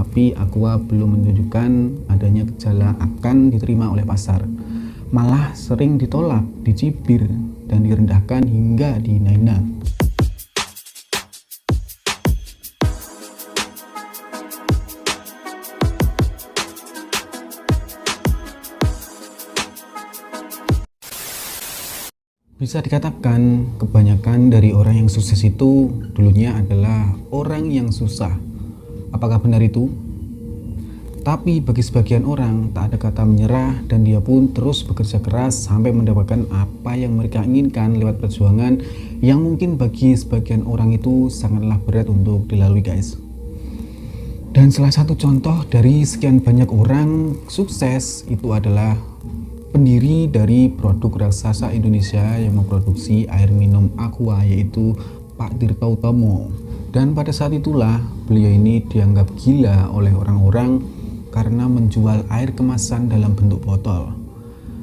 tapi Aqua belum menunjukkan adanya gejala akan diterima oleh pasar. Malah sering ditolak, dicibir, dan direndahkan hingga dihina-hina. Bisa dikatakan kebanyakan dari orang yang sukses itu dulunya adalah orang yang susah. Apakah benar itu? Tapi bagi sebagian orang tak ada kata menyerah dan dia pun terus bekerja keras sampai mendapatkan apa yang mereka inginkan lewat perjuangan yang mungkin bagi sebagian orang itu sangatlah berat untuk dilalui guys. Dan salah satu contoh dari sekian banyak orang sukses itu adalah pendiri dari produk raksasa Indonesia yang memproduksi air minum Aqua, yaitu Pak Tirto Utomo. Dan pada saat itulah beliau ini dianggap gila oleh orang-orang karena menjual air kemasan dalam bentuk botol.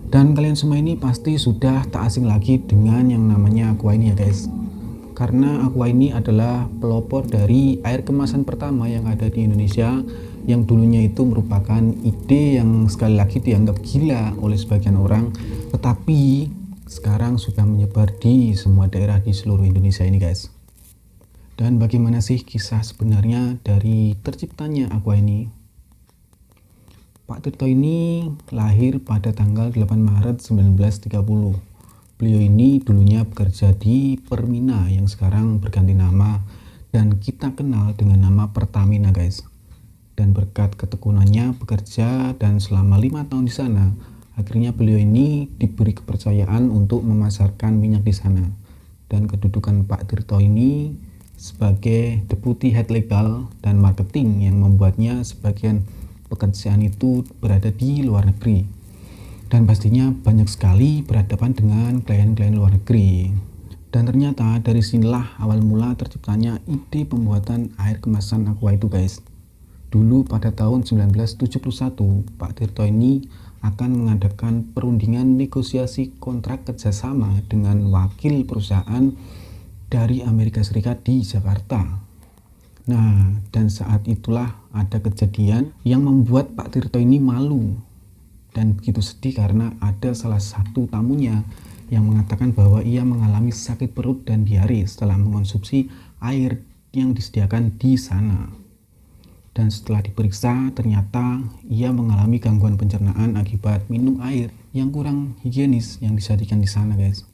Dan kalian semua ini pasti sudah tak asing lagi dengan yang namanya Aqua ini ya guys. Karena Aqua ini adalah pelopor dari air kemasan pertama yang ada di Indonesia, yang dulunya itu merupakan ide yang sekali lagi dianggap gila oleh sebagian orang, tetapi sekarang sudah menyebar di semua daerah di seluruh Indonesia ini guys. Dan bagaimana sih kisah sebenarnya dari terciptanya Aqua ini? Pak Tirto ini lahir pada tanggal 8 Maret 1930. Beliau ini dulunya bekerja di Permina yang sekarang berganti nama dan kita kenal dengan nama Pertamina guys. Dan berkat ketekunannya bekerja dan selama 5 tahun di sana, akhirnya beliau ini diberi kepercayaan untuk memasarkan minyak di sana. Dan kedudukan Pak Tirto ini sebagai Deputi Head Legal dan Marketing yang membuatnya sebagian pekerjaan itu berada di luar negeri. Dan pastinya banyak sekali berhadapan dengan klien-klien luar negeri. Dan ternyata dari sinilah awal mula terciptanya ide pembuatan air kemasan Aqua itu guys. Dulu pada tahun 1971, Pak Tirto ini akan mengadakan perundingan negosiasi kontrak kerjasama dengan wakil perusahaan dari Amerika Serikat di Jakarta. Nah, dan saat itulah ada kejadian yang membuat Pak Tirto ini malu dan begitu sedih karena ada salah satu tamunya yang mengatakan bahwa ia mengalami sakit perut dan diare setelah mengonsumsi air yang disediakan di sana. Dan setelah diperiksa ternyata ia mengalami gangguan pencernaan akibat minum air yang kurang higienis yang disajikan di sana guys.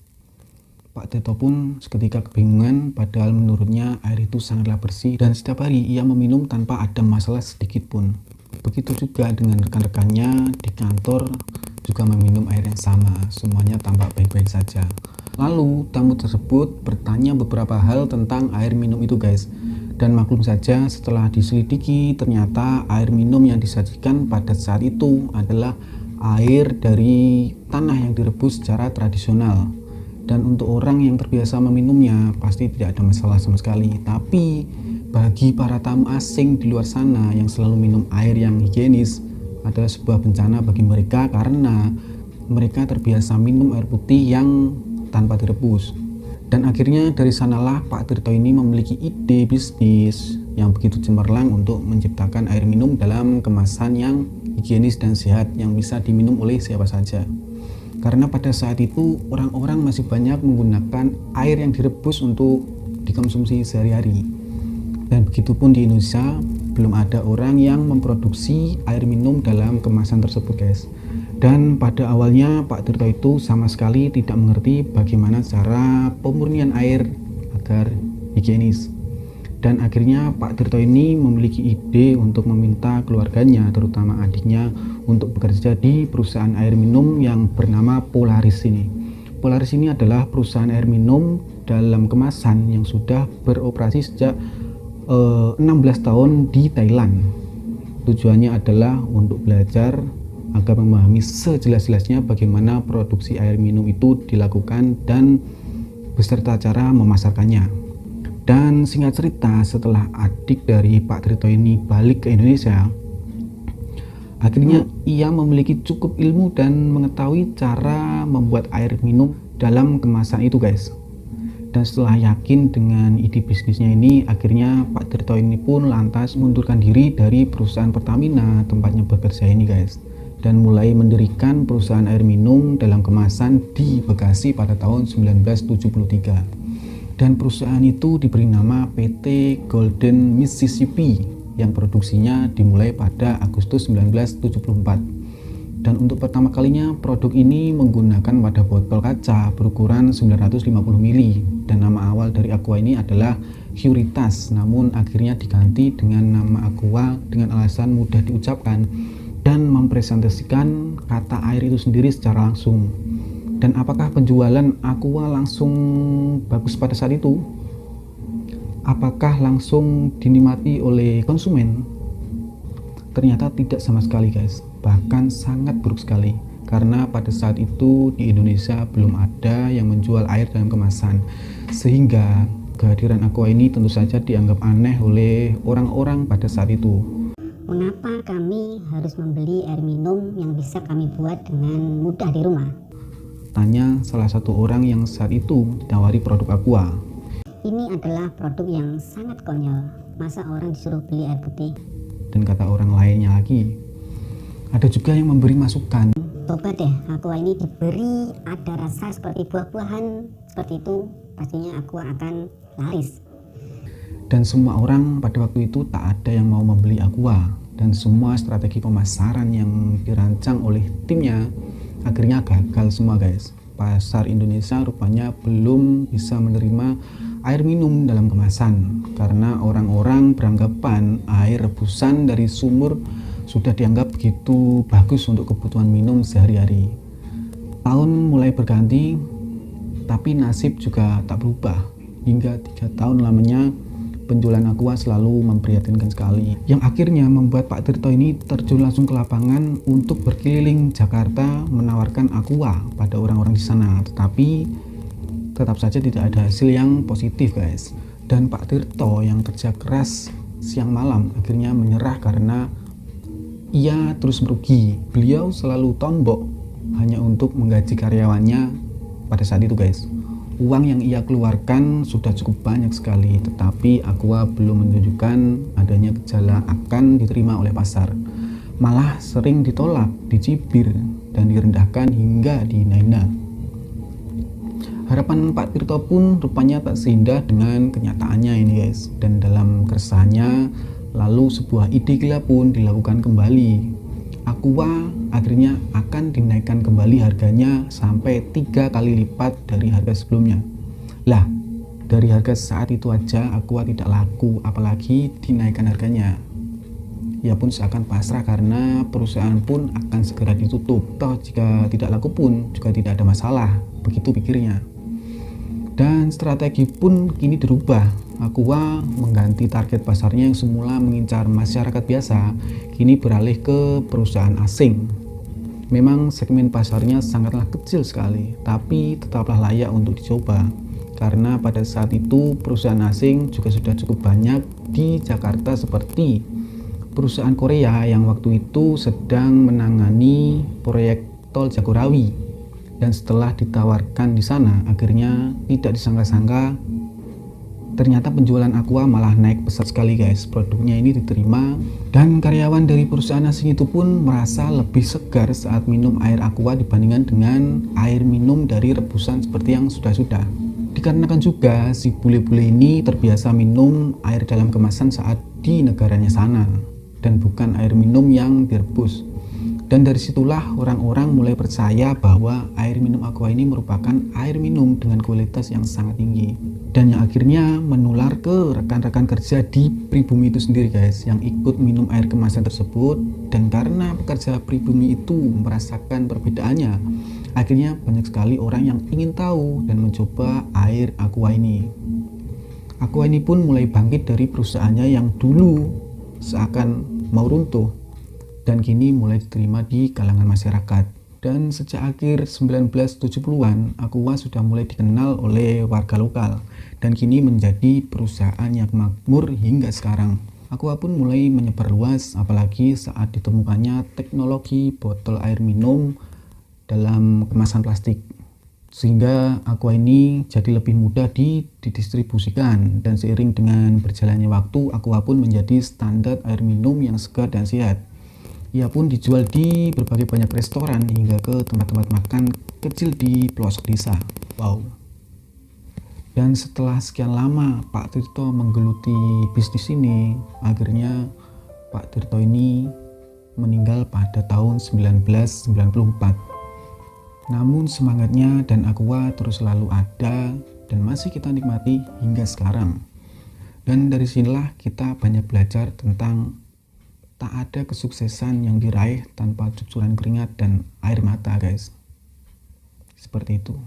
Pak Tirto pun seketika kebingungan, padahal menurutnya air itu sangatlah bersih dan setiap hari ia meminum tanpa ada masalah sedikit pun. Begitu juga dengan rekan-rekannya di kantor juga meminum air yang sama, semuanya tampak baik-baik saja. Lalu tamu tersebut bertanya beberapa hal tentang air minum itu guys. Dan maklum saja setelah diselidiki ternyata air minum yang disajikan pada saat itu adalah air dari tanah yang direbus secara tradisional. Dan untuk orang yang terbiasa meminumnya pasti tidak ada masalah sama sekali. Tapi bagi para tamu asing di luar sana yang selalu minum air yang higienis adalah sebuah bencana bagi mereka karena mereka terbiasa minum air putih yang tanpa direbus. Dan akhirnya dari sanalah Pak Tirto ini memiliki ide bisnis yang begitu cemerlang untuk menciptakan air minum dalam kemasan yang higienis dan sehat yang bisa diminum oleh siapa saja. Karena pada saat itu orang-orang masih banyak menggunakan air yang direbus untuk dikonsumsi sehari-hari. Dan begitupun di Indonesia belum ada orang yang memproduksi air minum dalam kemasan tersebut guys. Dan pada awalnya Pak Tirto itu sama sekali tidak mengerti bagaimana cara pemurnian air agar higienis. Dan akhirnya Pak Tirto ini memiliki ide untuk meminta keluarganya, terutama adiknya, untuk bekerja di perusahaan air minum yang bernama Polaris ini. Polaris ini adalah perusahaan air minum dalam kemasan yang sudah beroperasi sejak 16 tahun di Thailand. Tujuannya adalah untuk belajar agar memahami sejelas-jelasnya bagaimana produksi air minum itu dilakukan dan beserta cara memasarkannya. Dan singkat cerita, setelah adik dari Pak Tirto ini balik ke Indonesia, akhirnya ia memiliki cukup ilmu dan mengetahui cara membuat air minum dalam kemasan itu guys. Dan setelah yakin dengan ide bisnisnya ini, akhirnya Pak Tirto ini pun lantas mengundurkan diri dari perusahaan Pertamina tempatnya bekerja ini guys, dan mulai mendirikan perusahaan air minum dalam kemasan di Bekasi pada tahun 1973. Dan perusahaan itu diberi nama PT Golden Mississippi yang produksinya dimulai pada Agustus 1974. Dan untuk pertama kalinya produk ini menggunakan wadah botol kaca berukuran 950 ml, dan nama awal dari Aqua ini adalah Curitas, namun akhirnya diganti dengan nama Aqua dengan alasan mudah diucapkan dan mempresentasikan kata air itu sendiri secara langsung. Dan apakah penjualan Aqua langsung bagus pada saat itu? Apakah langsung dinikmati oleh konsumen? Ternyata tidak sama sekali guys, bahkan sangat buruk sekali, karena pada saat itu di Indonesia belum ada yang menjual air dalam kemasan, sehingga kehadiran Aqua ini tentu saja dianggap aneh oleh orang-orang pada saat itu. Mengapa kami harus membeli air minum yang bisa kami buat dengan mudah di rumah? Tanya salah satu orang yang saat itu ditawari produk Aqua. Ini adalah produk yang sangat konyol, masa orang disuruh beli air putih? Dan kata orang lainnya lagi, ada juga yang memberi masukan, coba deh Aqua ini diberi ada rasa seperti buah-buahan, seperti itu pastinya Aqua akan laris. Dan semua orang pada waktu itu tak ada yang mau membeli Aqua, dan semua strategi pemasaran yang dirancang oleh timnya akhirnya gagal semua guys. Pasar Indonesia rupanya belum bisa menerima air minum dalam kemasan, karena orang-orang beranggapan air rebusan dari sumur sudah dianggap begitu bagus untuk kebutuhan minum sehari-hari. Tahun mulai berganti, tapi nasib juga tak berubah. Hingga 3 tahun lamanya penjualan Aqua selalu memprihatinkan sekali, yang akhirnya membuat Pak Tirto ini terjun langsung ke lapangan untuk berkeliling Jakarta menawarkan Aqua pada orang-orang di sana. Tetapi tetap saja tidak ada hasil yang positif guys, dan Pak Tirto yang kerja keras siang malam akhirnya menyerah karena ia terus merugi. Beliau selalu tombok hanya untuk menggaji karyawannya pada saat itu guys. Uang yang ia keluarkan sudah cukup banyak sekali, tetapi Aqua belum menunjukkan adanya gejala akan diterima oleh pasar. Malah sering ditolak, dicibir, dan direndahkan hingga dihina-hina. Harapan Pak Tirto pun rupanya tak seindah dengan kenyataannya ini guys. Dan dalam keresahannya, lalu sebuah ide gila pun dilakukan kembali. Aqua akhirnya akan dinaikkan kembali harganya sampai 3 kali lipat dari harga sebelumnya. Lah, dari harga saat itu aja Aqua tidak laku, apalagi dinaikkan harganya. Ia pun seakan pasrah karena perusahaan pun akan segera ditutup. Toh jika tidak laku pun juga tidak ada masalah, begitu pikirnya. Dan strategi pun kini dirubah. Aqua mengganti target pasarnya yang semula mengincar masyarakat biasa, kini beralih ke perusahaan asing. Memang segmen pasarnya sangatlah kecil sekali, tapi tetaplah layak untuk dicoba. Karena pada saat itu perusahaan asing juga sudah cukup banyak di Jakarta, seperti perusahaan Korea yang waktu itu sedang menangani proyek tol Jagorawi. Dan setelah ditawarkan di sana, akhirnya tidak disangka-sangka ternyata penjualan Aqua malah naik pesat sekali guys. Produknya ini diterima, dan karyawan dari perusahaan asing itu pun merasa lebih segar saat minum air Aqua dibandingkan dengan air minum dari rebusan seperti yang sudah-sudah. Dikarenakan juga si bule-bule ini terbiasa minum air dalam kemasan saat di negaranya sana, dan bukan air minum yang direbus. Dan dari situlah orang-orang mulai percaya bahwa air minum Aqua ini merupakan air minum dengan kualitas yang sangat tinggi, dan yang akhirnya menular ke rekan-rekan kerja di pribumi itu sendiri guys, yang ikut minum air kemasan tersebut. Dan karena pekerja pribumi itu merasakan perbedaannya, akhirnya banyak sekali orang yang ingin tahu dan mencoba air Aqua ini. Aqua ini pun mulai bangkit dari perusahaannya yang dulu seakan mau runtuh, dan kini mulai diterima di kalangan masyarakat. Dan sejak akhir 1970-an, Aqua sudah mulai dikenal oleh warga lokal, dan kini menjadi perusahaan yang makmur hingga sekarang. Aqua pun mulai menyebar luas, apalagi saat ditemukannya teknologi botol air minum dalam kemasan plastik. sehingga aqua ini jadi lebih mudah didistribusikan, dan seiring dengan berjalannya waktu, aqua pun menjadi standar air minum yang segar dan sehat. Ia pun dijual di berbagai banyak restoran hingga ke tempat-tempat makan kecil di pelosok desa. Wow. Dan setelah sekian lama Pak Tirto menggeluti bisnis ini, akhirnya Pak Tirto ini meninggal pada tahun 1994. Namun semangatnya dan aqua terus selalu ada dan masih kita nikmati hingga sekarang. Dan dari sinilah kita banyak belajar tentang tak ada kesuksesan yang diraih tanpa cucuran keringat dan air mata, guys. Seperti itu.